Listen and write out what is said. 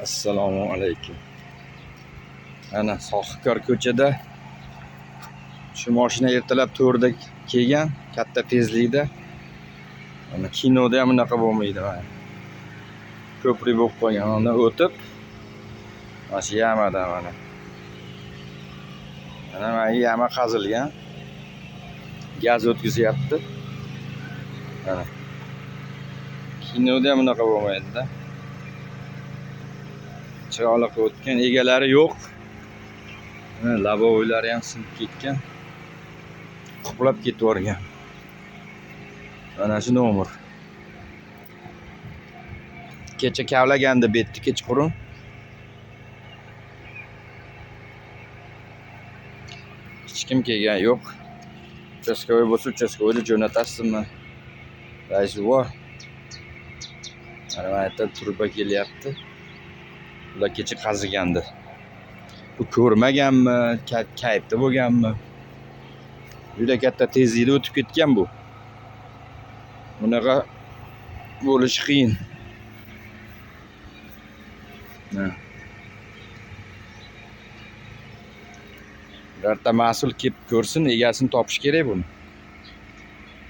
Assalomu alaykum. Ana Sohibkor ko'chada shu mashina ertalab to'rda kelgan, katta tezlikda. Mana kinoda ham unaqa bo'lmaydi mana. Ko'prik bo'lib qolgan, undan o'tib mana shu yamada mana. Mana yama qazilgan. Gaz o'tkazyapti. Mana. Kinoda ham unaqa bo'lmaydi-da. Chiroqliq o'tgan, egalari yo'q. Labovoylari ham sinib ketgan. Qoplab ketib yuborgan. Mana shu nomer. Kecha kavlaganda betdi kechqurun. Hech kim kelgan yo'q. Uchastkovoy bo'lsa uchastkovoyda jo'natasizmi? Rais bor. Mana bu yerda turba kelyapti. Ular kecha qazigandi. Bu ko'rmaganmi, kayfda bo'lganmi? Juda katta tezlikda o'tib ketgan bu. Bunaqa bo'lishi qiyin. Birorta mas'ul kelib ko'rsin, egasini topish kerak buni.